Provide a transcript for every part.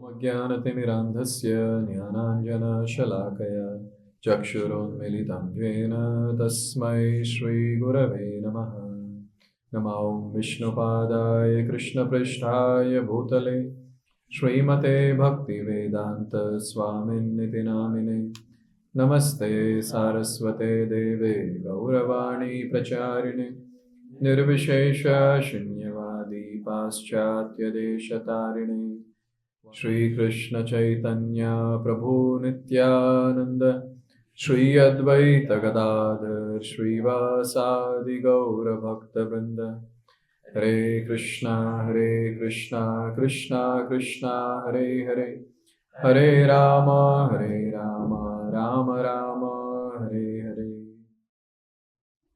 ज्ञानतिमिरान्धस्य ज्ञानाञ्जनशलाकया चक्षुरोन्मिलितं येन तस्मै श्रीगुरवे नमः। नमो विष्णुपादाय कृष्णपृष्ठाय भूतले श्रीमते भक्तिवेदान्तस्वामिन्निति नामिने। नमस्ते सारस्वते देवे गौरवाणी प्रचारिणे निर्विशेष शून्यवादी पाश्चात्यदेशतारिणे। श्री कृष्ण चैतन्य प्रभु नित्यानंद श्री अद्वैत गदाधर श्रीवासादि गौर भक्त वृंद। हरे कृष्णा कृष्णा कृष्णा हरे हरे, हरे Ram Ram Ram Hare Hare.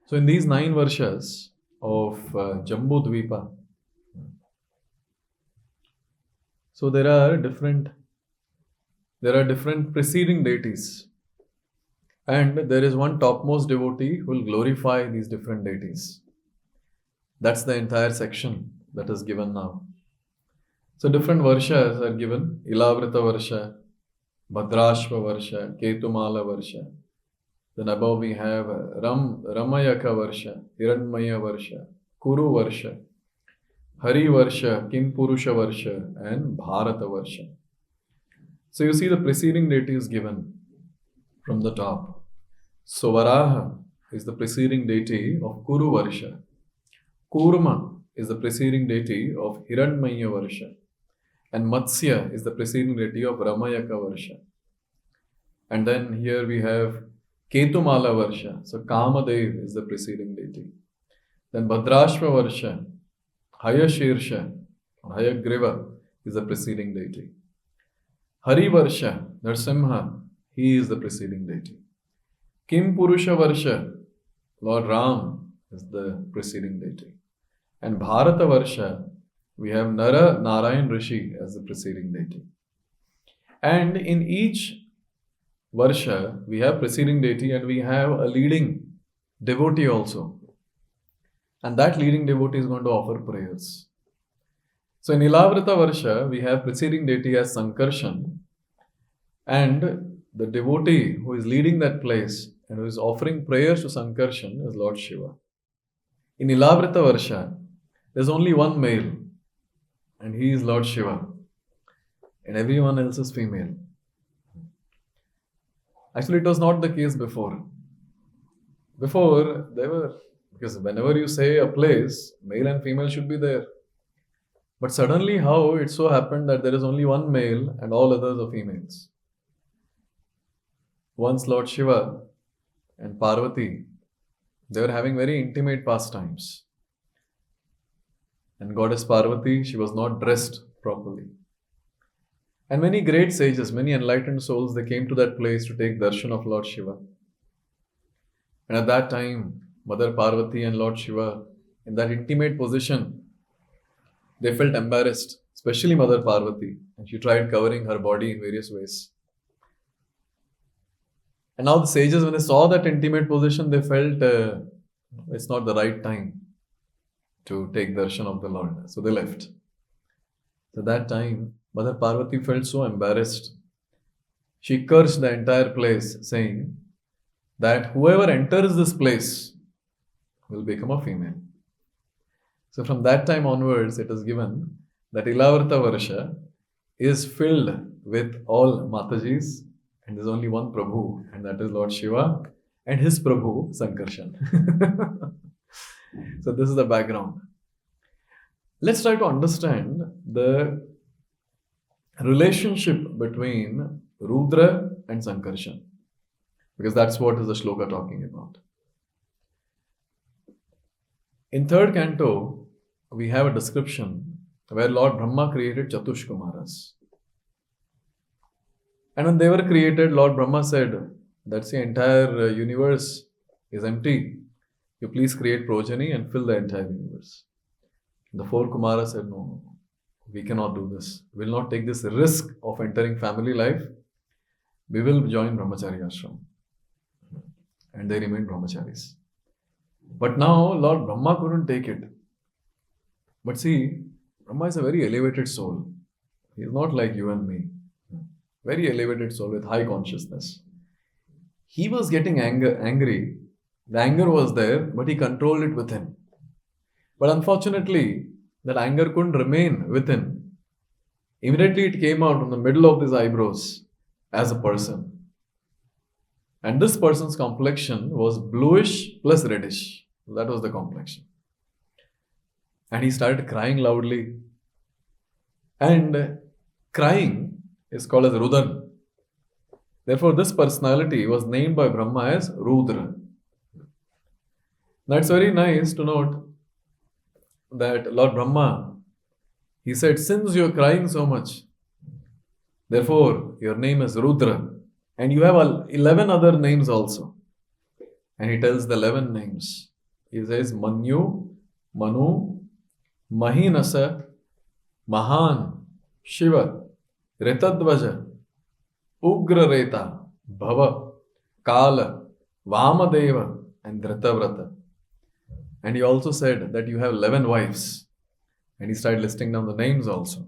So in these 9 verses of Jambudvipa, so there are different preceding deities, and there is one topmost devotee who will glorify these different deities. That's the entire section that is given now. So different varshas are given: Ilavrita Varsha, Bhadrashva Varsha, Ketumala Varsha. Then above we have Ramayaka Varsha, Hiranmaya Varsha, Kuru Varsha, Hari Varsha, Kim Purusha Varsha, and Bharata Varsha. So you see the preceding deity is given from the top. So Varaha is the preceding deity of Kuru Varsha. Kurma is the preceding deity of Hiranmaya Varsha. And Matsya is the preceding deity of Ramayaka Varsha. And then here we have Ketumala Varsha. So Kamadev is the preceding deity. Then Bhadrashva Varsha, Hayashirsha, Hayagriva is the preceding deity. Hari Varsha, Narsimha, he is the preceding deity. Kim Purusha Varsha, Lord Ram is the preceding deity. And Bharata Varsha, we have Nara Narayan Rishi as the preceding deity. And in each Varsha, we have preceding deity and we have a leading devotee also. And that leading devotee is going to offer prayers. So in Ilavrita Varsha, we have preceding deity as Sankarshan, and the devotee who is leading that place and who is offering prayers to Sankarshan is Lord Shiva. In Ilavrita Varsha, there is only one male, and he is Lord Shiva, and everyone else is female. Actually, it was not the case before. Before, there were, because whenever you say a place, male and female should be there. But suddenly, how it so happened that there is only one male and all others are females. Once Lord Shiva and Parvati, they were having very intimate pastimes. And Goddess Parvati, she was not dressed properly. And many great sages, many enlightened souls, they came to that place to take darshan of Lord Shiva. And at that time, Mother Parvati and Lord Shiva, in that intimate position, they felt embarrassed, especially Mother Parvati. And she tried covering her body in various ways. And now the sages, when they saw that intimate position, they felt it's not the right time to take darshan of the Lord. So they left. So that time, Mother Parvati felt so embarrassed. She cursed the entire place, saying that whoever enters this place will become a female. So from that time onwards, it is given that Ilavrita Varsha is filled with all Matajis, and there is only one Prabhu, and that is Lord Shiva and his Prabhu Sankarshan. So this is the background. Let's try to understand the relationship between Rudra and Sankarshan, because that's what is the shloka talking about. In 3rd canto, we have a description where Lord Brahma created Chatush Kumaras. And when they were created, Lord Brahma said, that's the entire universe is empty. You please create progeny and fill the entire universe. The 4 Kumaras said, no, we cannot do this. We will not take this risk of entering family life. We will join Brahmachari ashram. And they remained Brahmacharis. But now Lord Brahma couldn't take it. But see, Brahma is a very elevated soul. He is not like you and me. Very elevated soul with high consciousness. He was getting angry. The anger was there, but he controlled it within. But unfortunately, that anger couldn't remain within. Immediately it came out from the middle of his eyebrows as a person. And this person's complexion was bluish plus reddish. That was the complexion. And he started crying loudly. And crying is called as Rudra. Therefore, this personality was named by Brahma as Rudra. Now, it's very nice to note that Lord Brahma, he said, since you are crying so much, therefore, your name is Rudra. And you have 11 other names also. And he tells the 11 names. He says, Manyu, Manu, Mahinasa, Mahan, Shiva, Ritadvaja, Ugrareta, Bhava, Kala, Vamadeva, and Dritavrata. And he also said that you have 11 wives. And he started listing down the names also.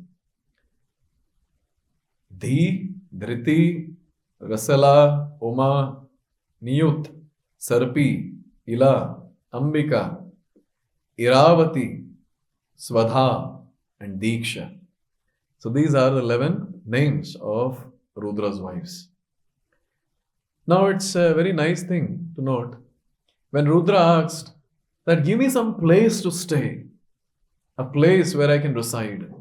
Dhi, Dhriti, Rasala, Uma, Niyut, Sarpi, Ila, Ambika, Iravati, Swadha, and Diksha. So these are the 11 names of Rudra's wives. Now it's a very nice thing to note. When Rudra asked that give me some place to stay, a place where I can reside.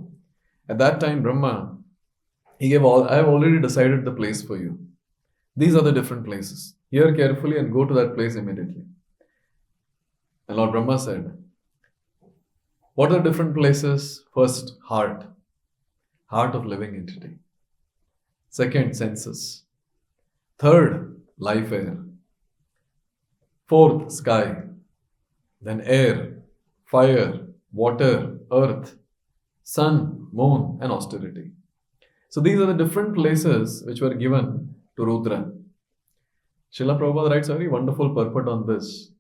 At that time Brahma, he gave I have already decided the place for you. These are the different places. Hear carefully and go to that place immediately. And Lord Brahma said, what are different places? First, heart. Heart of living entity. Second, senses. Third, life air. Fourth, sky. Then air, fire, water, earth, sun, moon, and austerity. So these are the different places which were given to Rudra. Srila Prabhupada writes a very wonderful purport on this.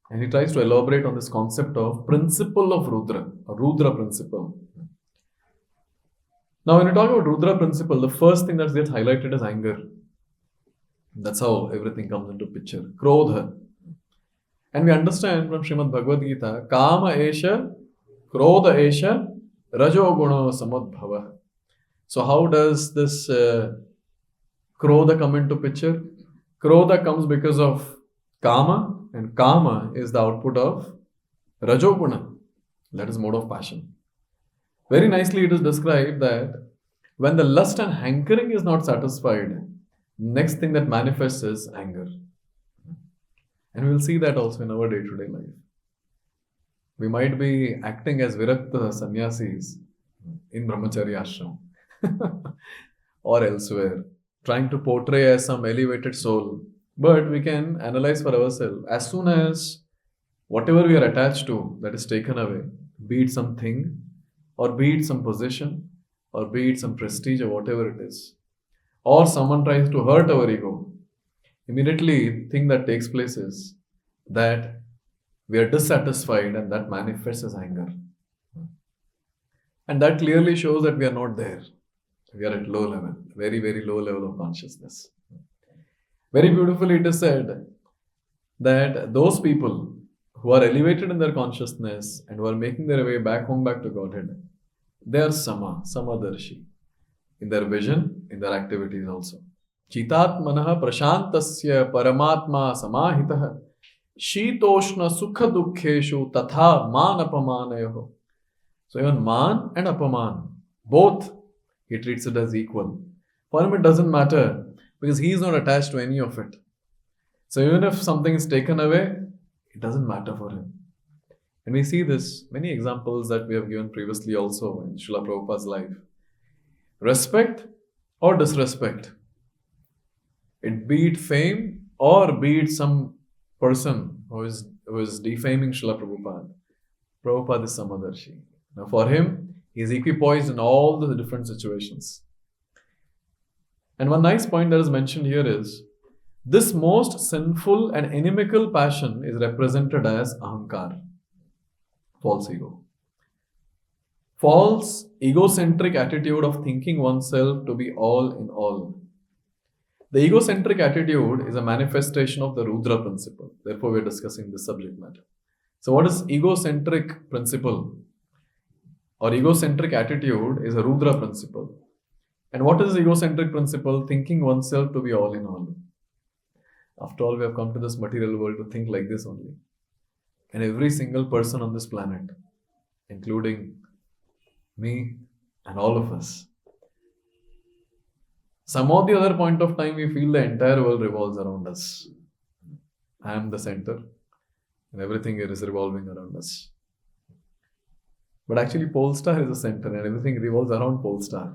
And he tries to elaborate on this concept of principle of Rudra, or Rudra principle. Now when you talk about Rudra principle, the first thing that gets highlighted is anger. That's how everything comes into picture. Krodha. And we understand from Srimad Bhagavad-gita, Kama Esha, Krodha Esha, Rajo Guna Samadbhava. So how does this Krodha come into picture? Krodha comes because of Kama, and Kama is the output of Rajoguna, that is mode of passion. Very nicely it is described that when the lust and hankering is not satisfied, next thing that manifests is anger. And we will see that also in our day-to-day life. We might be acting as Virakta sannyasis in Brahmacharya ashram or elsewhere, trying to portray as some elevated soul. But we can analyze for ourselves. As soon as whatever we are attached to that is taken away, be it something, or be it some position, or be it some prestige, or whatever it is, or someone tries to hurt our ego, immediately thing that takes place is that we are dissatisfied, and that manifests as anger. And that clearly shows that we are not there. We are at low level, very, very low level of consciousness. Very beautifully it is said that those people who are elevated in their consciousness and who are making their way back home, back to Godhead, they are Samadarshi in their vision, in their activities also. Chitatmanaha prashantasya paramatma samahitaha shitoshna sukha dukkheshu tatha man apamanayoho. So even man and apaman, both he treats it as equal. For him it doesn't matter because he is not attached to any of it. So even if something is taken away, it doesn't matter for him. And we see this, many examples that we have given previously also in Srila Prabhupada's life. Respect or disrespect. It be it fame or be it some person who is defaming Srila Prabhupada. Prabhupada is Samadarshi. Now for him, he is equipoised in all the different situations. And one nice point that is mentioned here is, this most sinful and inimical passion is represented as ahankar, false ego. false egocentric attitude of thinking oneself to be all in all. The egocentric attitude is a manifestation of the Rudra principle. Therefore, we're discussing this subject matter. So, what is egocentric principle or egocentric attitude is a Rudra principle. And what is egocentric principle? Thinking oneself to be all in all. After all, we have come to this material world to think like this only. And every single person on this planet, including me and all of us, some or the other point of time, we feel the entire world revolves around us. I am the center and everything is revolving around us. But actually, pole star is the center and everything revolves around pole star.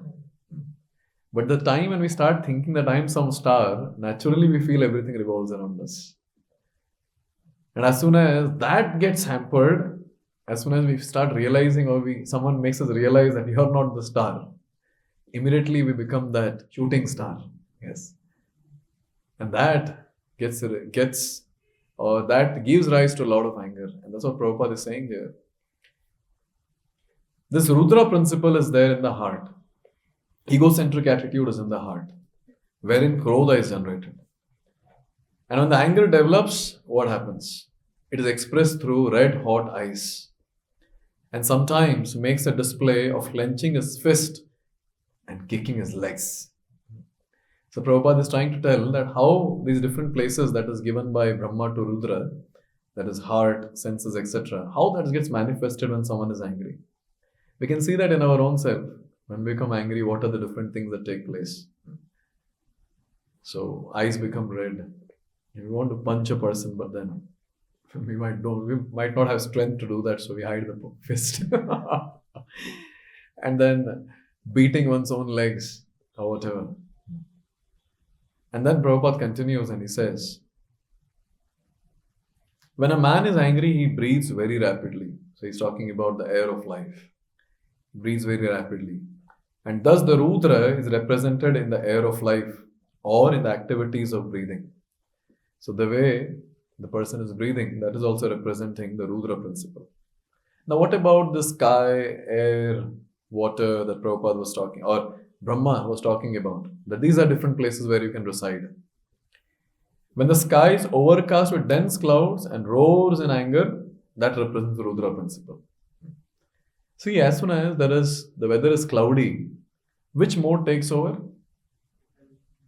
But the time when we start thinking that I am some star, naturally we feel everything revolves around us. And as soon as that gets hampered, as soon as we start realizing or someone makes us realize that you are not the star, immediately we become that shooting star. Yes. And that that gives rise to a lot of anger. And that's what Prabhupada is saying here. This Rudra principle is there in the heart. Egocentric attitude is in the heart, wherein Krodha is generated. And when the anger develops, what happens? It is expressed through red hot eyes. And sometimes makes a display of clenching his fist and kicking his legs. So Prabhupada is trying to tell that how these different places that is given by Brahma to Rudra, that is heart, senses, etc., how that gets manifested when someone is angry. We can see that in our own self. When we become angry, what are the different things that take place? So eyes become red. We want to punch a person, but then we might not have strength to do that, so we hide the fist. And then beating one's own legs or whatever. And then Prabhupada continues and he says, when a man is angry, he breathes very rapidly. So he's talking about the air of life. He breathes very rapidly. And thus the Rudra is represented in the air of life or in the activities of breathing. So the way the person is breathing, that is also representing the Rudra principle. Now what about the sky, air, water that Prabhupada was talking, or Brahma was talking about? That these are different places where you can reside. When the sky is overcast with dense clouds and roars in anger, that represents the Rudra principle. See, as soon as the weather is cloudy, which mode takes over?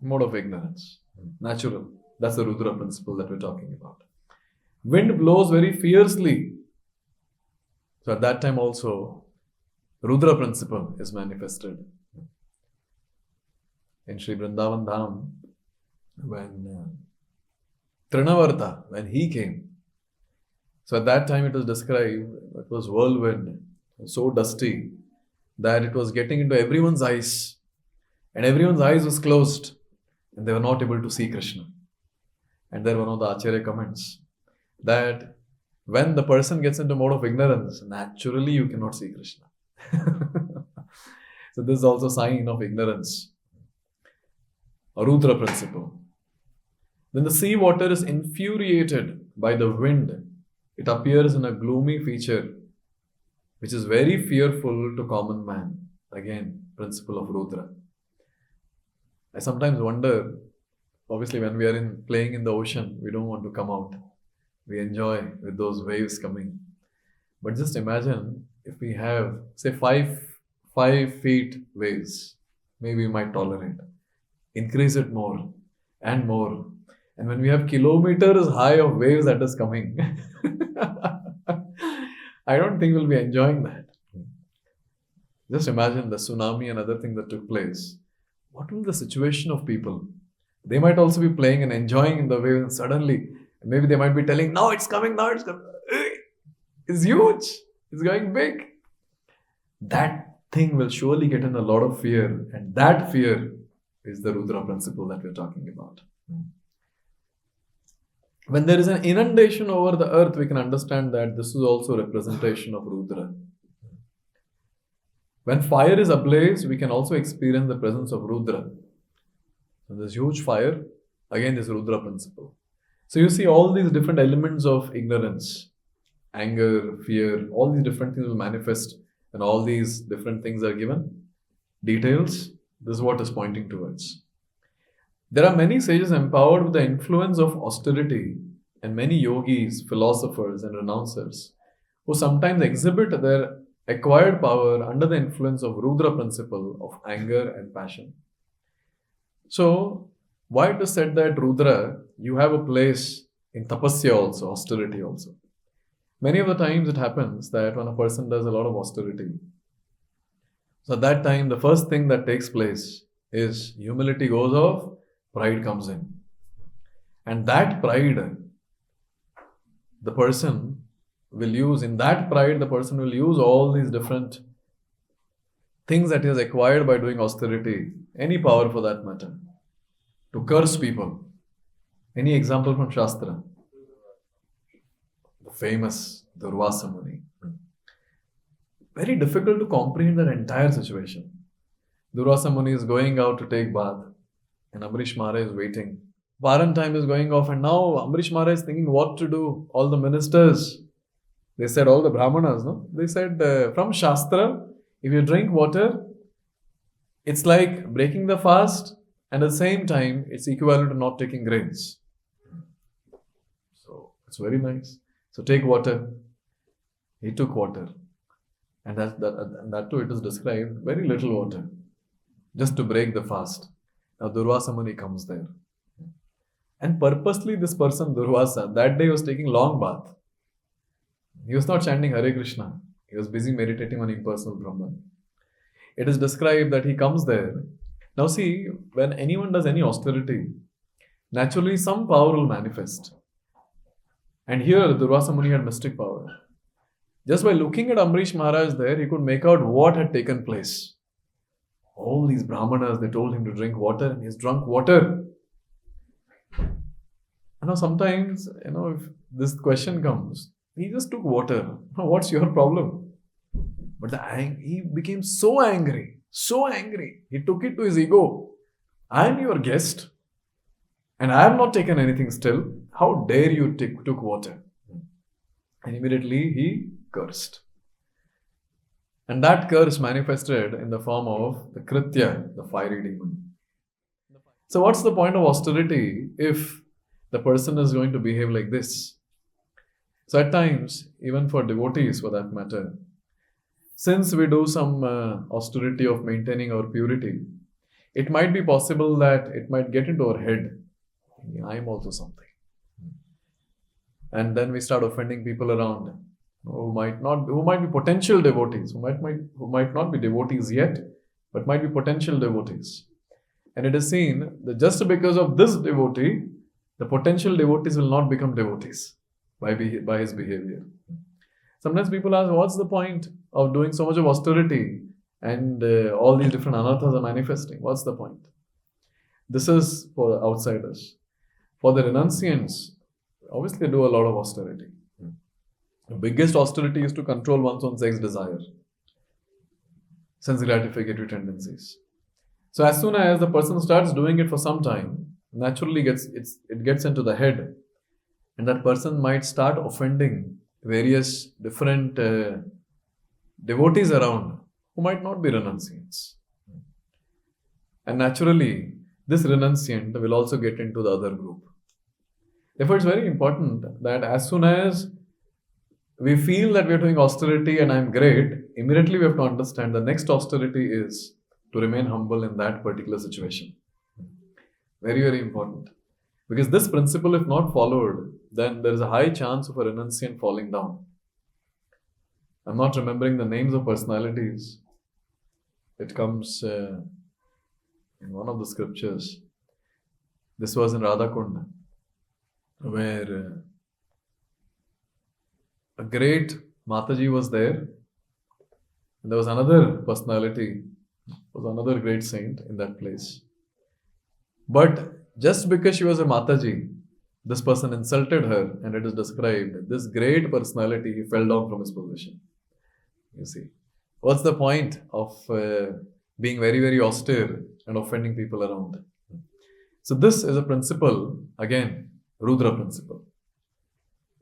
Mode of ignorance. Natural. That's the Rudra principle that we're talking about. Wind blows very fiercely. So at that time also, Rudra principle is manifested. In Sri Vrindavan Dham, when Trinavarta, when he came, so at that time it was described, it was whirlwind, so dusty, that it was getting into everyone's eyes. And everyone's eyes was closed. And they were not able to see Krishna. And there one of the Acharya comments that when the person gets into mode of ignorance, naturally you cannot see Krishna. So this is also a sign of ignorance. A Rudra principle. Then the sea water is infuriated by the wind. It appears in a gloomy feature, which is very fearful to common man. Again, principle of Rudra. I sometimes wonder, obviously when we are playing in the ocean, we don't want to come out. We enjoy with those waves coming. But just imagine if we have, say, 5 feet waves, maybe we might tolerate. Increase it more and more. And when we have kilometers high of waves that is coming, I don't think we'll be enjoying that. Just imagine the tsunami and other things that took place. What will be the situation of people? They might also be playing and enjoying in the waves, and suddenly, maybe they might be telling, now it's coming, now it's coming. It's huge. It's going big. That thing will surely get in a lot of fear. And that fear is the Rudra principle that we're talking about. When there is an inundation over the earth, we can understand that this is also a representation of Rudra. When fire is ablaze, we can also experience the presence of Rudra. So this huge fire, again this Rudra principle. So you see all these different elements of ignorance, anger, fear, all these different things will manifest and all these different things are given, details, this is what is pointing towards. There are many sages empowered with the influence of austerity, and many yogis, philosophers, and renouncers who sometimes exhibit their acquired power under the influence of Rudra principle of anger and passion. So, why it is said that Rudra, you have a place in tapasya also, austerity also. Many of the times it happens that when a person does a lot of austerity, so at that time the first thing that takes place is humility goes off, pride comes in. And that pride, the person will use, in that pride, the person will use all these different things that he has acquired by doing austerity, any power for that matter, to curse people. Any example from Shastra? The famous Durvasa Muni. Very difficult to comprehend that entire situation. Durvasa Muni is going out to take bath, and Amrish Maharaj is waiting. Varan time is going off, and now Amrish Maharaj is thinking what to do. All the ministers, they said, all the Brahmanas, no? They said, from Shastra, if you drink water, it's like breaking the fast, and at the same time, it's equivalent to not taking grains. So, it's very nice. So, take water. He took water. And that too, it is described, very little water, just to break the fast. Now, Durvasa Muni comes there. And purposely, this person, Durvasa, that day was taking long bath. He was not chanting Hare Krishna. He was busy meditating on impersonal Brahman. It is described that he comes there. Now see, when anyone does any austerity, naturally some power will manifest. And here, Durvasa Muni had mystic power. Just by looking at Amrish Maharaj there, he could make out what had taken place. All these Brahmanas, they told him to drink water, and he's drunk water. And now sometimes, if this question comes, he just took water. What's your problem? But he became so angry. He took it to his ego. I am your guest, and I have not taken anything still. How dare you took water? And immediately he cursed. And that curse manifested in the form of the Kritya, the fiery demon. So what's the point of austerity if the person is going to behave like this? So at times, even for devotees for that matter, since we do some austerity of maintaining our purity, it might be possible that it might get into our head, I am also something. And then we start offending people around who might be potential devotees, who might not be devotees yet, but might be potential devotees. And it is seen that just because of this devotee, the potential devotees will not become devotees by his behavior. Sometimes people ask, what's the point of doing so much of austerity and all these different anathas are manifesting? What's the point? This is for outsiders. For the renunciants, obviously they do a lot of austerity. The biggest austerity is to control one's own sex desire, sense gratificatory tendencies. So as soon as the person starts doing it for some time, naturally it gets into the head, and that person might start offending various different devotees around who might not be renunciants. And naturally, this renunciant will also get into the other group. Therefore, it's very important that as soon as we feel that we are doing austerity and I'm great, immediately we have to understand the next austerity is to remain humble in that particular situation. Very, very important. Because this principle, if not followed, then there is a high chance of a renunciant falling down. I'm not remembering the names of personalities. It comes in one of the scriptures. This was in Radhakund, where a great Mataji was there. And there was another personality, was another great saint in that place. But just because she was a Mataji, this person insulted her, and it is described, this great personality, he fell down from his position. You see, what's the point of being very, very austere and offending people around? So this is a principle, again, Rudra principle.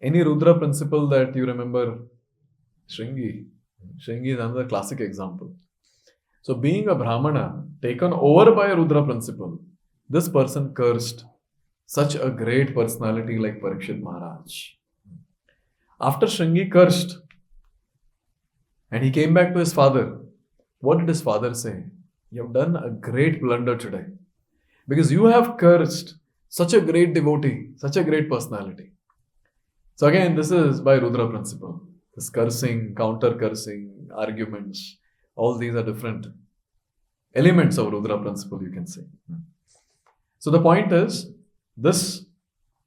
Any Rudra principle that you remember? Shringi. Shringi is another classic example. So, being a Brahmana taken over by a Rudra principle, this person cursed such a great personality like Parikshit Maharaj. After Shringi cursed and he came back to his father, what did his father say? You have done a great blunder today because you have cursed such a great devotee, such a great personality. So again, this is by Rudra principle. This cursing, counter cursing, arguments, all these are different elements of Rudra principle, you can say. So the point is, this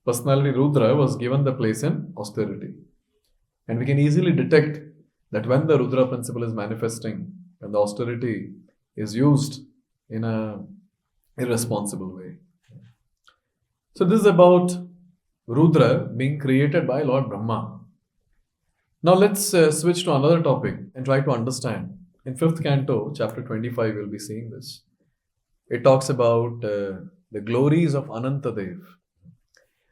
personality Rudra was given the place in austerity. And we can easily detect that when the Rudra principle is manifesting, when the austerity is used in a irresponsible way. So this is about Rudra being created by Lord Brahma. Now let's switch to another topic and try to understand. In 5th Canto, chapter 25, we'll be seeing this. It talks about the glories of Ananta Dev.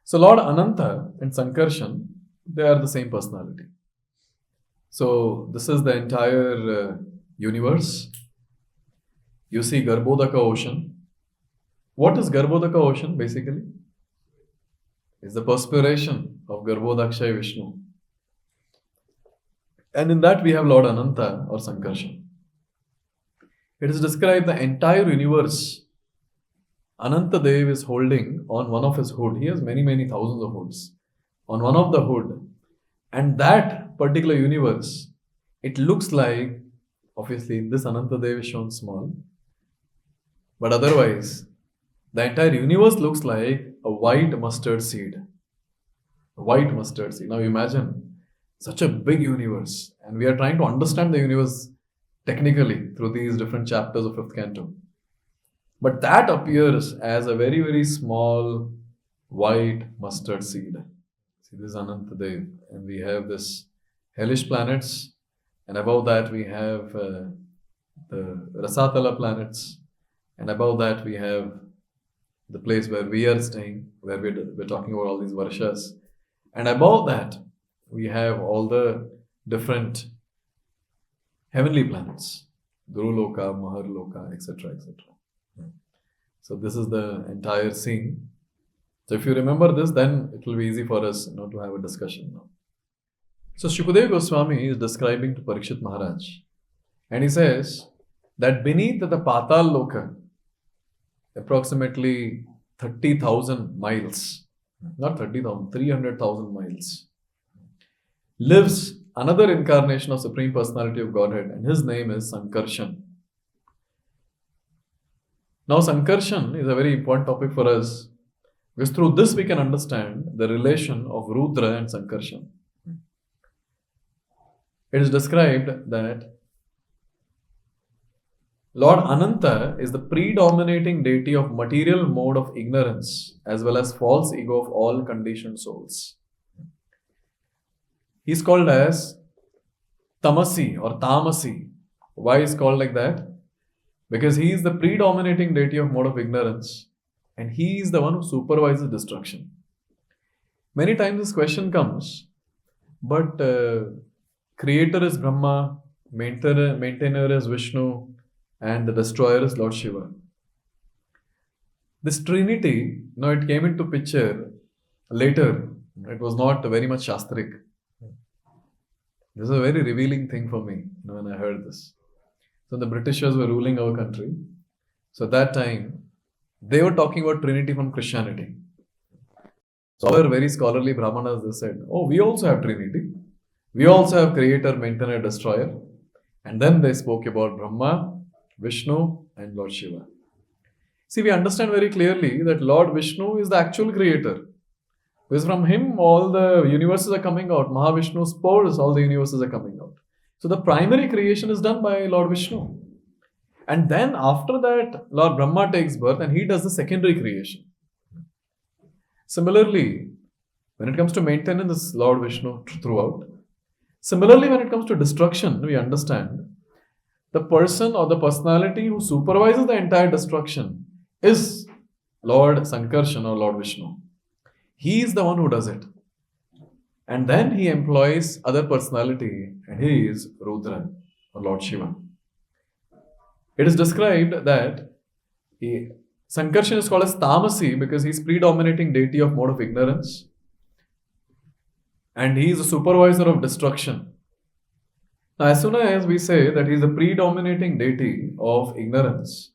So Lord Ananta and Sankarshan, they are the same personality. So this is the entire universe. You see Garbhodaka ocean. What is Garbhodaka ocean basically? It's the perspiration of Garbhodakshay Vishnu. And in that we have Lord Ananta or Sankarshan. It is described the entire universe. Ananta Dev is holding on one of his hood. He has many, many thousands of hoods. On one of the hood. And that particular universe, it looks like, obviously this Ananta Dev is shown small. But otherwise, the entire universe looks like a white mustard seed. A white mustard seed. Now imagine such a big universe. And we are trying to understand the universe technically through these different chapters of 5th Canto. But that appears as a very, very small white mustard seed. See, this is Ananta Dev. And we have this hellish planets. And above that we have the Rasatala planets. And above that we have the place where we are staying, where we're talking about all these Varshas. And above that we have all the different heavenly planets. Guru Loka, Mahar Loka, etc. etc. So this is the entire scene. So if you remember this, then it will be easy for us to have a discussion now. So Shukadeva Goswami is describing to Parikshit Maharaj. And he says that beneath the Patal Loka, approximately 30,000 miles, not 30,000, 300,000 miles, lives another incarnation of Supreme Personality of Godhead, and his name is Sankarshan. Now, Sankarshan is a very important topic for us because through this we can understand the relation of Rudra and Sankarshan. It is described that Lord Ananta is the predominating deity of material mode of ignorance as well as false ego of all conditioned souls. He is called as Tamasi or Tamasi. Why is called like that? Because he is the predominating deity of mode of ignorance and he is the one who supervises destruction. Many times this question comes, but creator is Brahma, maintainer is Vishnu, and the destroyer is Lord Shiva. This trinity, it came into picture later. It was not very much Shastric. This is a very revealing thing for me when I heard this. So the Britishers were ruling our country. So at that time, they were talking about Trinity from Christianity. So our very scholarly Brahmanas, they said, we also have Trinity. We also have Creator, Maintainer, Destroyer. And then they spoke about Brahma, Vishnu and Lord Shiva. See, we understand very clearly that Lord Vishnu is the actual creator. Because from him, all the universes are coming out. Mahavishnu's pores, all the universes are coming out. So the primary creation is done by Lord Vishnu. And then after that, Lord Brahma takes birth and he does the secondary creation. Similarly, when it comes to maintenance, it's Lord Vishnu throughout. Similarly, when it comes to destruction, we understand the person or the personality who supervises the entire destruction is Lord Sankarshan or Lord Vishnu. He is the one who does it. And then he employs other personality, and he is Rudra, or Lord Shiva. It is described that Sankarshana is called as Tamasi because he is predominating deity of mode of ignorance, and he is a supervisor of destruction. Now, as soon as we say that he is a predominating deity of ignorance,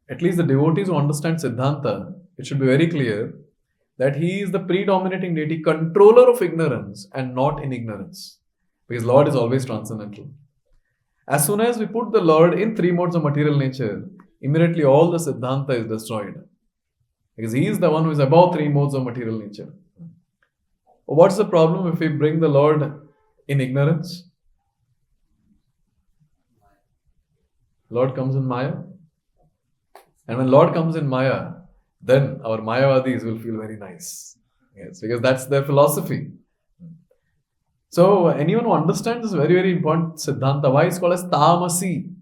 at least the devotees who understand Siddhanta, it should be very clear that he is the predominating deity, controller of ignorance and not in ignorance, because Lord is always transcendental. As soon as we put the Lord in three modes of material nature, immediately all the Siddhanta is destroyed, because he is the one who is above three modes of material nature. What's the problem if we bring the Lord in ignorance? Lord comes in Maya. And when Lord comes in Maya, then our Mayavadis will feel very nice. Yes, because that's their philosophy. So anyone who understands this very, very important Siddhanta, why is called as Tamasi?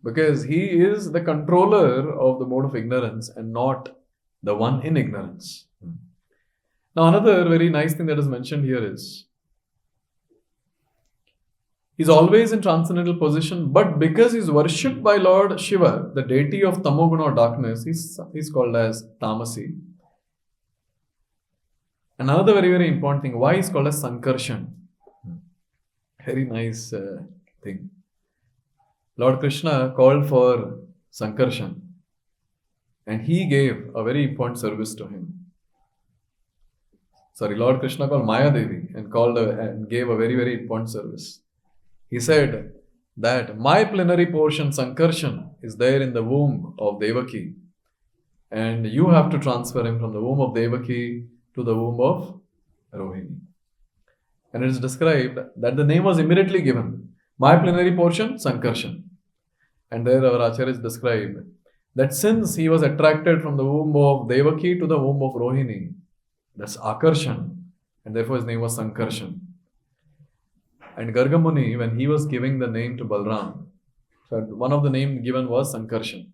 Because he is the controller of the mode of ignorance and not the one in ignorance. Now another very nice thing that is mentioned here is, he's always in transcendental position, but because he's worshipped by Lord Shiva, the deity of Tamoguna or darkness, he's called as Tamasi. Another very, very important thing, why he's called as Sankarshan? Very nice thing. Lord Krishna called for Sankarshan, and he gave a very important service to him. Lord Krishna called Maya Devi and gave a very, very important service. He said that my plenary portion Sankarshan is there in the womb of Devaki, and you have to transfer him from the womb of Devaki to the womb of Rohini. And it is described that the name was immediately given, my plenary portion Sankarshan. And there our Acharya is described that since he was attracted from the womb of Devaki to the womb of Rohini, that's Akarshan, and therefore his name was Sankarshan. And Gargamuni, when he was giving the name to Balram, so one of the names given was Sankarshan.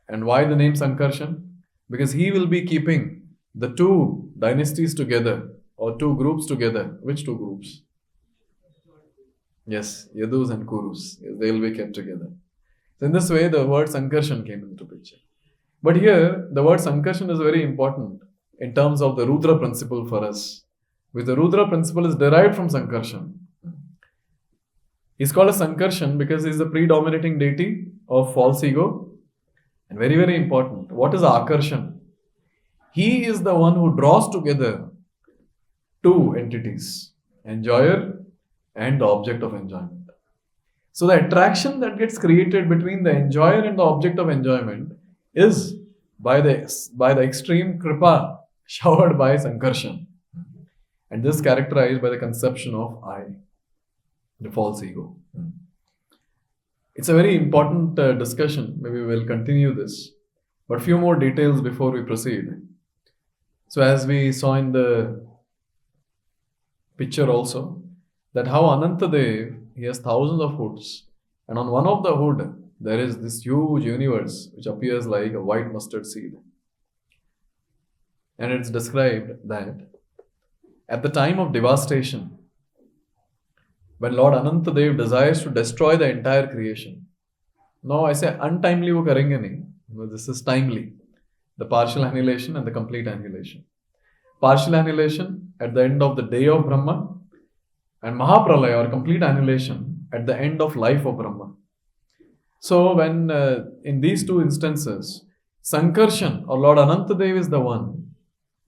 And why the name Sankarshan? Because he will be keeping the two dynasties together, or two groups together. Which two groups? Yes, Yadus and Kurus. Yes, they will be kept together. So in this way, the word Sankarshan came into picture. But here, the word Sankarshan is very important in terms of the Rudra principle for us. Which the Rudra principle is derived from Sankarshan. He's called a Sankarshan because he's the predominating deity of false ego. And very, very important, what is Akarshan? He is the one who draws together two entities, enjoyer and the object of enjoyment. So the attraction that gets created between the enjoyer and the object of enjoyment is by the extreme kripa showered by Sankarshan. And this is characterized by the conception of I, the false ego. It's a very important discussion. Maybe we'll continue this. But few more details before we proceed. So as we saw in the picture also, that how Ananta Dev, he has thousands of hoods. And on one of the hood, there is this huge universe which appears like a white mustard seed. And it's described that at the time of devastation, when Lord Ananta Dev desires to destroy the entire creation. Now I say untimely wo karenge nahi. This is timely. The partial annihilation and the complete annihilation. Partial annihilation at the end of the day of Brahma, and Mahapralaya or complete annihilation at the end of life of Brahma. So when in these two instances, Sankarshan or Lord Ananta Dev is the one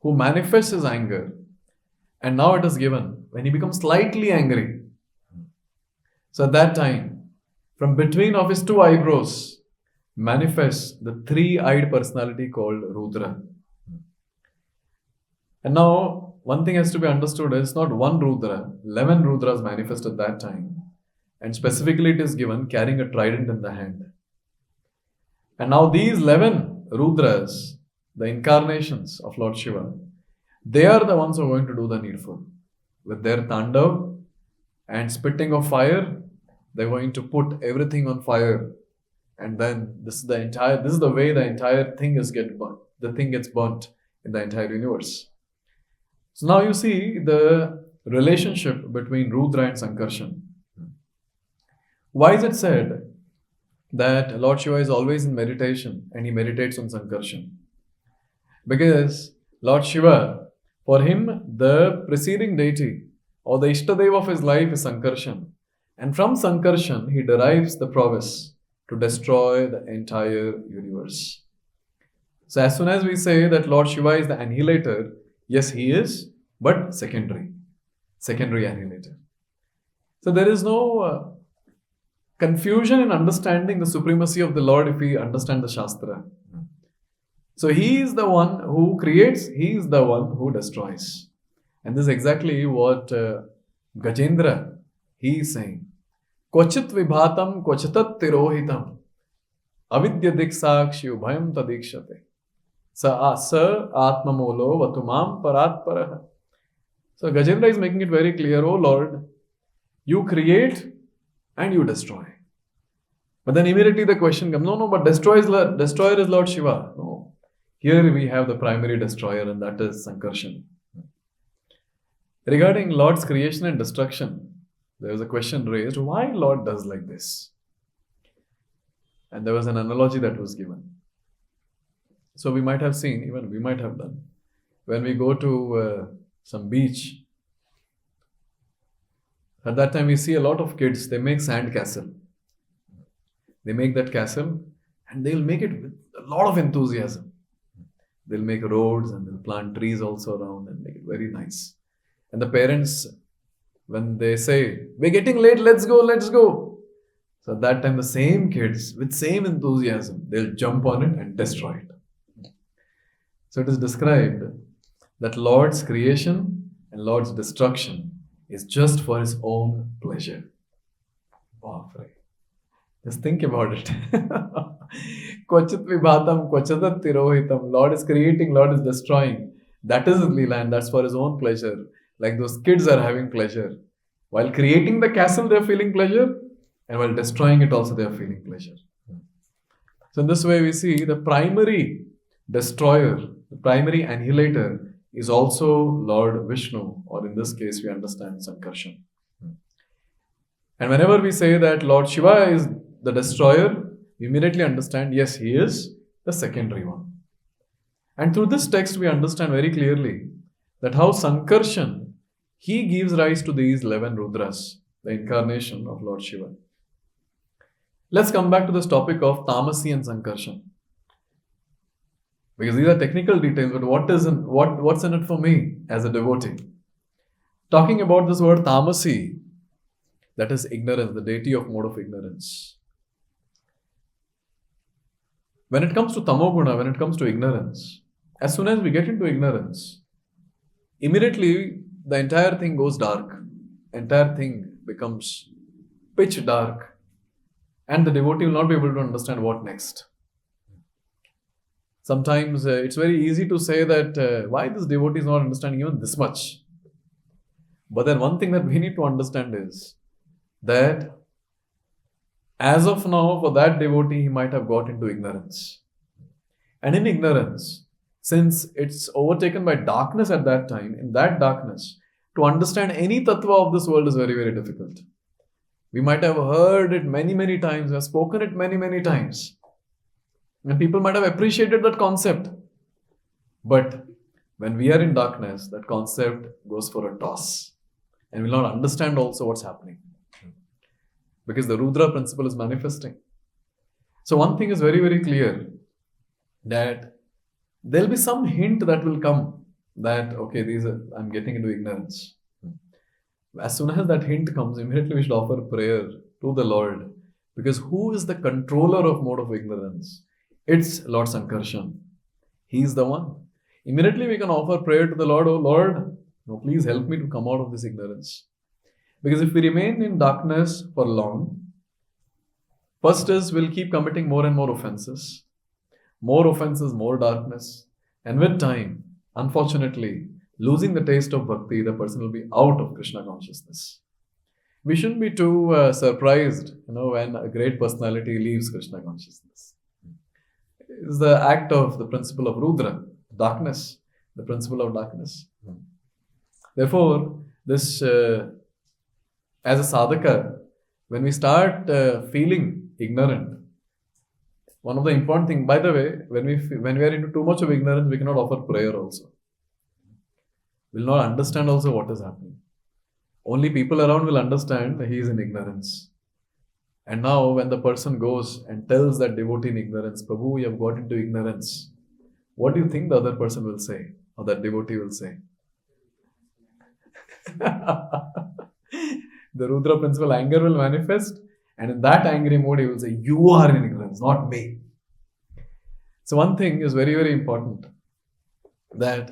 who manifests his anger. And now it is given when he becomes slightly angry. So at that time, from between of his two eyebrows manifests the three-eyed personality called Rudra. And now one thing has to be understood, it's not one Rudra, 11 Rudras manifest at that time. And specifically it is given carrying a trident in the hand. And now these 11 Rudras, the incarnations of Lord Shiva, they are the ones who are going to do the needful. With their tandav and spitting of fire, they're going to put everything on fire. And then this is the way the entire thing gets burnt in the entire universe. So now you see the relationship between Rudra and Sankarshan. Why is it said that Lord Shiva is always in meditation and he meditates on Sankarshan? Because Lord Shiva, for him, the preceding deity or the Ishtadeva of his life is Sankarshan. And from Sankarshan, he derives the prowess to destroy the entire universe. So as soon as we say that Lord Shiva is the annihilator, yes, he is, but secondary annihilator. So there is no confusion in understanding the supremacy of the Lord if we understand the Shastra. So he is the one who creates, he is the one who destroys. And this is exactly what Gajendra, he is saying. Kochit vibhatam kochitat tirohitam avidya diksakshi ubhayam tadikshate sa atmamolo vatumam paratparah. So Gajendra is making it very clear, oh Lord, you create and you destroy. But then immediately the question comes, no, but destroyer is Lord Shiva. No. Here we have the primary destroyer, and that is Sankarshan. Regarding Lord's creation and destruction, there was a question raised, why Lord does like this? And there was an analogy that was given. So we might have seen, even we might have done, when we go to some beach, at that time we see a lot of kids, they make sand castle. They make that castle and they'll make it with a lot of enthusiasm. They'll make roads and they'll plant trees also around and make it very nice. And the parents, when they say, we're getting late, let's go. So at that time, the same kids with same enthusiasm, they'll jump on it and destroy it. So it is described that Lord's creation and Lord's destruction is just for his own pleasure. Wow, right. Just think about it. Kochit vibhatam kochatat tirohitam. Lord is creating, Lord is destroying. That is his Leela, and that's for his own pleasure. Like those kids are having pleasure. While creating the castle, they're feeling pleasure. And while destroying it also, they're feeling pleasure. So in this way, we see the primary destroyer, the primary annihilator is also Lord Vishnu, or in this case, we understand Sankarshan. And whenever we say that Lord Shiva is the destroyer, we immediately understand, yes, he is the secondary one. And through this text, we understand very clearly that how Sankarshan, he gives rise to these 11 Rudras, the incarnation of Lord Shiva. Let's come back to this topic of Tamasi and Sankarshan. Because these are technical details, but what's in it for me as a devotee? Talking about this word Tamasi, that is ignorance, the deity of mode of ignorance. When it comes to Tamoguna, when it comes to ignorance, as soon as we get into ignorance, immediately the entire thing goes dark. Entire thing becomes pitch dark. And the devotee will not be able to understand what next. Sometimes it's very easy to say that why this devotee is not understanding even this much. But then one thing that we need to understand is that as of now, for that devotee, he might have got into ignorance. And in ignorance, since it's overtaken by darkness at that time, in that darkness, to understand any tattva of this world is very, very difficult. We might have heard it many, many times, we have spoken it many, many times. And people might have appreciated that concept. But when we are in darkness, that concept goes for a toss. And we'll not understand also what's happening. Because the Rudra principle is manifesting. So one thing is very, very clear, that there'll be some hint that will come that, okay, I'm getting into ignorance. As soon as that hint comes, immediately we should offer prayer to the Lord. Because who is the controller of mode of ignorance? It's Lord Sankarshan. He is the one. Immediately we can offer prayer to the Lord, oh Lord, please help me to come out of this ignorance. Because if we remain in darkness for long, first is we'll keep committing more and more offenses. More offenses, more darkness. And with time, unfortunately, losing the taste of bhakti, the person will be out of Krishna consciousness. We shouldn't be too surprised, when a great personality leaves Krishna consciousness. It's the act of the principle of Rudra, darkness, the principle of darkness. Therefore, this as a sadhaka, when we start feeling ignorant, one of the important things, by the way, when we are into too much of ignorance, we cannot offer prayer also. We will not understand also what is happening. Only people around will understand that he is in ignorance. And now when the person goes and tells that devotee in ignorance, Prabhu, you have got into ignorance, what do you think the other person will say? Or that devotee will say? The Rudra principle, anger will manifest, and in that angry mood he will say, you are in ignorance, not me. So one thing is very, very important, that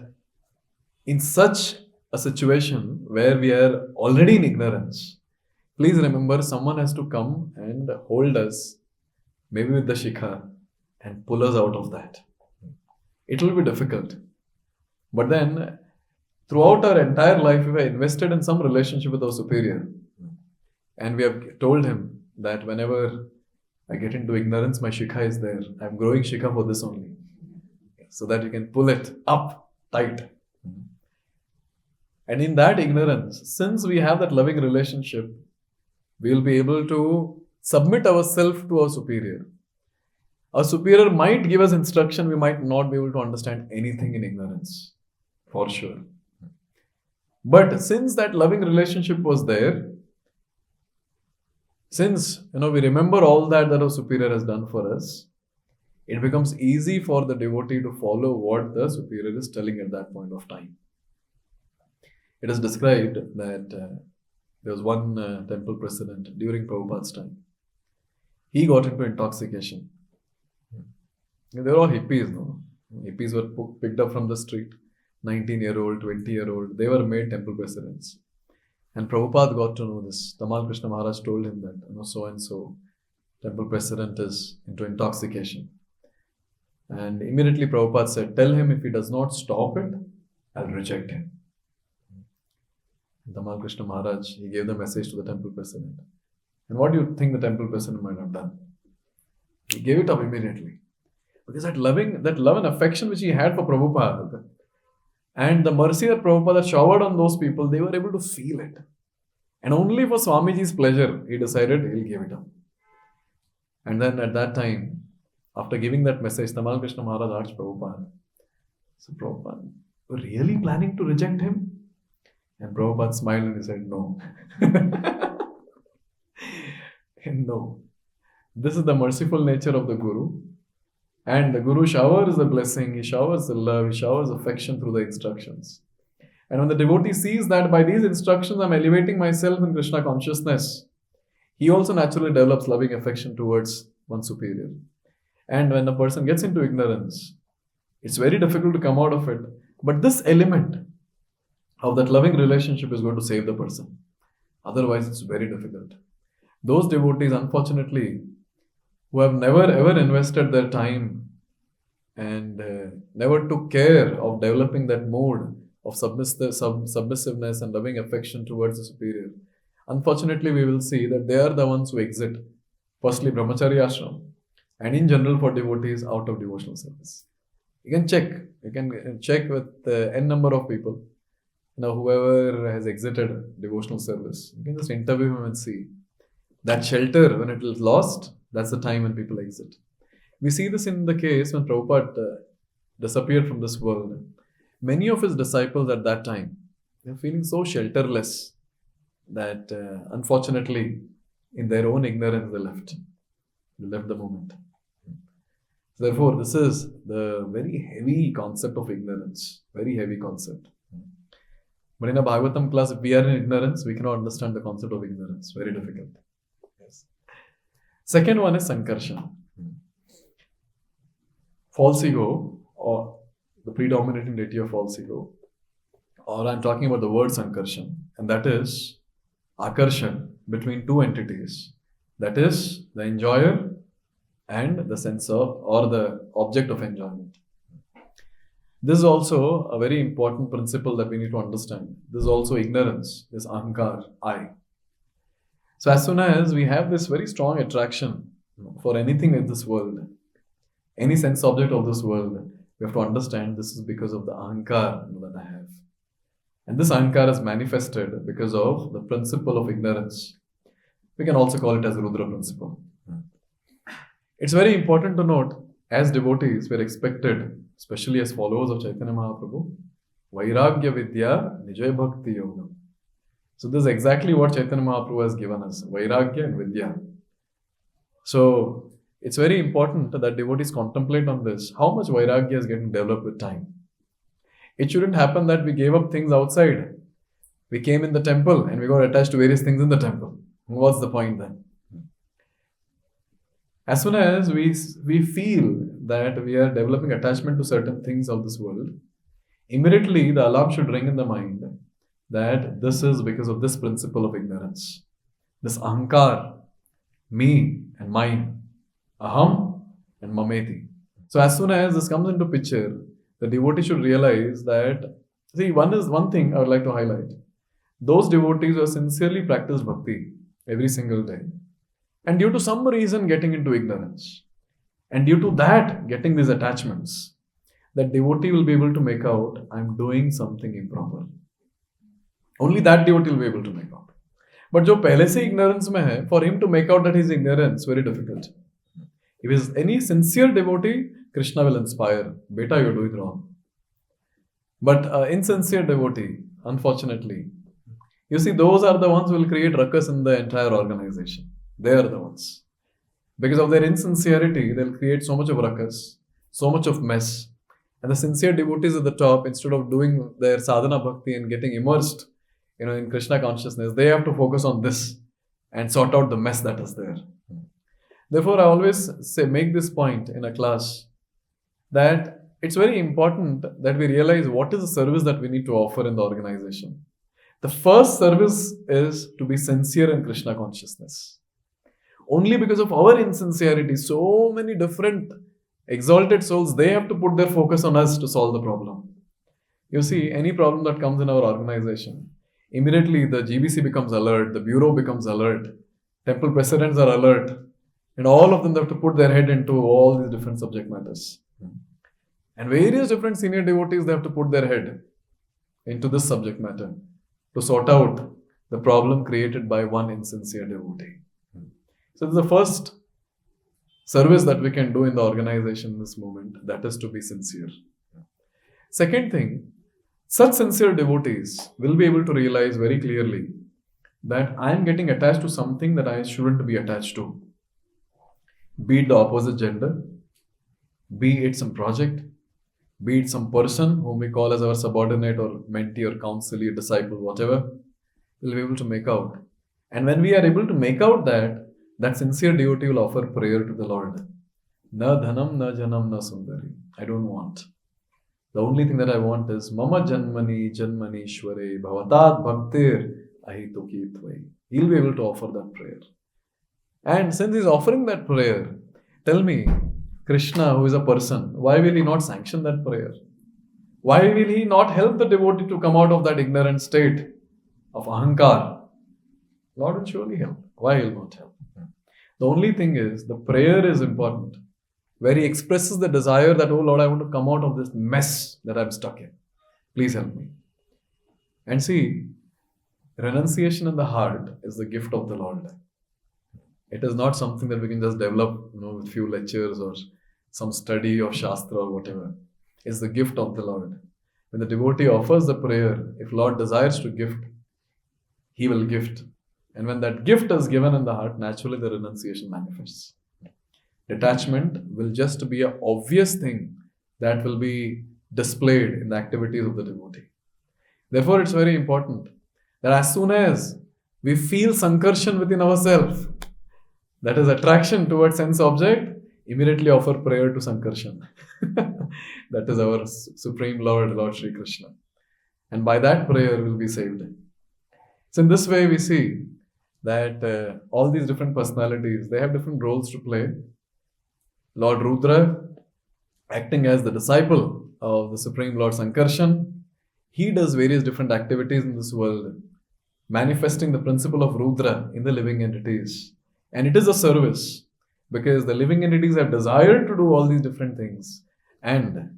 in such a situation where we are already in ignorance, please remember someone has to come and hold us, maybe with the shikha, and pull us out of that. It will be difficult. But then, throughout our entire life, we were invested in some relationship with our superior. And we have told him that whenever I get into ignorance, my shikha is there. I'm growing shikha for this only. So that you can pull it up tight. And in that ignorance, since we have that loving relationship, we will be able to submit ourselves to our superior. Our superior might give us instruction, we might not be able to understand anything in ignorance, for sure. But since that loving relationship was there, since we remember all that our superior has done for us, it becomes easy for the devotee to follow what the superior is telling at that point of time. It is described that there was one temple president during Prabhupada's time. He got into intoxication. They were all hippies, no? Hippies were picked up from the street. 19-year-old, 20-year-old, they were made temple presidents. And Prabhupada got to know this. Tamal Krishna Maharaj told him that, so and so temple president is into intoxication. And immediately Prabhupada said, tell him if he does not stop it, I'll reject him. Tamal Krishna Maharaj, he gave the message to the temple president. And what do you think the temple president might have done? He gave it up immediately. Because that love and affection which he had for Prabhupada, and the mercy that Prabhupada showered on those people, they were able to feel it. And only for Swamiji's pleasure, he decided he'll give it up. And then at that time, after giving that message, Tamal Krishna Maharaj asked Prabhupada, so Prabhupada, were you really planning to reject him? And Prabhupada smiled and he said, no. No. This is the merciful nature of the Guru. And the Guru showers the blessing, he showers the love, he showers affection through the instructions. And when the devotee sees that by these instructions I'm elevating myself in Krishna consciousness, he also naturally develops loving affection towards one superior. And when a person gets into ignorance, it's very difficult to come out of it. But this element of that loving relationship is going to save the person. Otherwise, it's very difficult. Those devotees, unfortunately, who have never ever invested their time and never took care of developing that mode of submissiveness and loving affection towards the superior. Unfortunately, we will see that they are the ones who exit, firstly, brahmacharya ashram, and in general for devotees out of devotional service. You can check with n number of people. Whoever has exited devotional service, you can just interview him and see. That shelter, when it is lost, that's the time when people exit. We see this in the case when Prabhupada disappeared from this world. Many of his disciples at that time, they're feeling so shelterless that unfortunately, in their own ignorance, they left. They left the moment. So therefore, this is the very heavy concept of ignorance. Very heavy concept. But in a Bhagavatam class, if we are in ignorance, we cannot understand the concept of ignorance. Very difficult. Yes. Second one is Sankarshana. False ego, or the predominating deity of false ego, or I'm talking about the word Sankarshan, and that is Akarshan between two entities. That is the enjoyer and the sensor or the object of enjoyment. This is also a very important principle that we need to understand. This is also ignorance, this ahankar, I. So as soon as we have this very strong attraction for anything in this world, any sense object of this world, we have to understand this is because of the ahankar that I have. And this ahankara is manifested because of the principle of ignorance. We can also call it as Rudra principle. It's very important to note, as devotees, we are expected, especially as followers of Chaitanya Mahaprabhu, Vairagya Vidya Nijay Bhakti Yoga. So this is exactly what Chaitanya Mahaprabhu has given us, Vairagya and Vidya. So it's very important that devotees contemplate on this, how much Vairagya is getting developed with time. It shouldn't happen that we gave up things outside. We came in the temple and we got attached to various things in the temple. What's the point then? As soon as we feel that we are developing attachment to certain things of this world, immediately the alarm should ring in the mind that this is because of this principle of ignorance. This ahankar, me and mine, aham and mameti. So as soon as this comes into picture, the devotee should realize that, see, one thing I would like to highlight. Those devotees who have sincerely practiced bhakti every single day, and due to some reason getting into ignorance, and due to that getting these attachments, that devotee will be able to make out, I'm doing something improper. Only that devotee will be able to make out. But जो पहले से ignorance में है, for him to make out that he is ignorance, very difficult. If he is any sincere devotee, Krishna will inspire, beta, you're doing wrong. But insincere devotee, unfortunately, you see, those are the ones who will create ruckus in the entire organization. They are the ones. Because of their insincerity, they'll create so much of ruckus, so much of mess. And the sincere devotees at the top, instead of doing their sadhana bhakti and getting immersed, in Krishna consciousness, they have to focus on this and sort out the mess that is there. Therefore, I always make this point in a class that it's very important that we realize what is the service that we need to offer in the organization. The first service is to be sincere in Krishna consciousness. Only because of our insincerity, so many different exalted souls, they have to put their focus on us to solve the problem. You see, any problem that comes in our organization, immediately the GBC becomes alert, the bureau becomes alert, temple presidents are alert, and all of them have to put their head into all these different subject matters. And various different senior devotees, they have to put their head into this subject matter to sort out the problem created by one insincere devotee. So this is the first service that we can do in the organization in this moment, that is to be sincere. Second thing, such sincere devotees will be able to realize very clearly that I am getting attached to something that I shouldn't be attached to. Be it the opposite gender, be it some project, be it some person whom we call as our subordinate or mentee or counselor, disciple, whatever, we'll be able to make out. And when we are able to make out that sincere devotee will offer prayer to the Lord. Na dhanam, na janam, na sundari. I don't want. The only thing that I want is Mama Janmani, Janmanishware, Bhavatat Bhaktir, Ahituki Tvai. He'll be able to offer that prayer. And since he's offering that prayer, tell me, Krishna, who is a person, why will he not sanction that prayer? Why will he not help the devotee to come out of that ignorant state of ahankar? Lord will surely help. Why will not help? The only thing is, the prayer is important, where he expresses the desire that, oh Lord, I want to come out of this mess that I'm stuck in. Please help me. And see, renunciation in the heart is the gift of the Lord. It is not something that we can just develop, with few lectures or some study of Shastra or whatever. It's the gift of the Lord. When the devotee offers the prayer, if Lord desires to gift, he will gift. And when that gift is given in the heart, naturally the renunciation manifests. Detachment will just be an obvious thing that will be displayed in the activities of the devotee. Therefore, it's very important that as soon as we feel Sankarshan within ourselves, that is attraction towards sense object, immediately offer prayer to Sankarshan. That is our Supreme Lord, Lord Shri Krishna. And by that prayer, we'll be saved. So in this way, we see that all these different personalities, they have different roles to play. Lord Rudra, acting as the disciple of the Supreme Lord Sankarshan, he does various different activities in this world, manifesting the principle of Rudra in the living entities. And it is a service, because the living entities have desired to do all these different things. And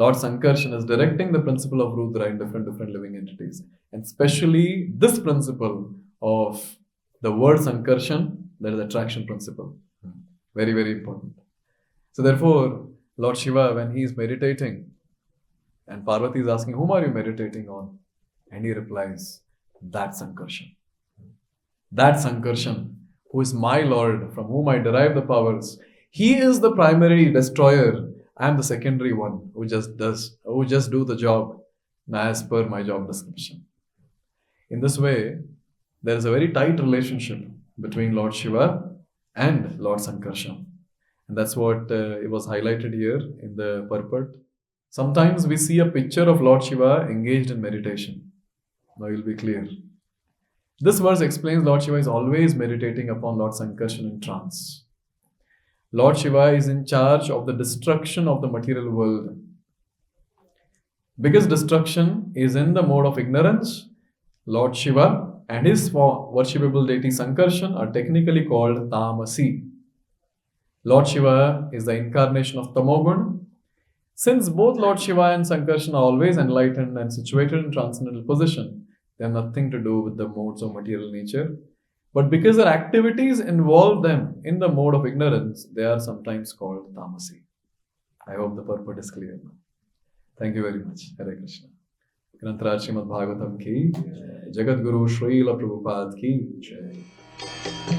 Lord Sankarshana is directing the principle of Rudra in different living entities. And especially this principle of the word Sankarshan, that is attraction principle. Very, very important. So therefore, Lord Shiva, when he is meditating, and Parvati is asking, whom are you meditating on? And he replies, that Sankarshan. That Sankarshan, who is my Lord, from whom I derive the powers. He is the primary destroyer. I am the secondary one who just do the job as per my job description. In this way, there is a very tight relationship between Lord Shiva and Lord Sankarshan. And that's what it was highlighted here in the purport. Sometimes we see a picture of Lord Shiva engaged in meditation. Now you'll be clear. This verse explains Lord Shiva is always meditating upon Lord Sankarshan in trance. Lord Shiva is in charge of the destruction of the material world. Because destruction is in the mode of ignorance, Lord Shiva and his worshipable deity Sankarshan are technically called Tamasi. Lord Shiva is the incarnation of Tamogun. Since both Lord Shiva and Sankarshan are always enlightened and situated in transcendental position, they have nothing to do with the modes of material nature. But because their activities involve them in the mode of ignorance, they are sometimes called Tamasi. I hope the purport is clear now. Thank you very much. Hare Krishna. Grantaraj Srimad Bhagavatam ki, Jagat Guru Srila Prabhupada ki jai.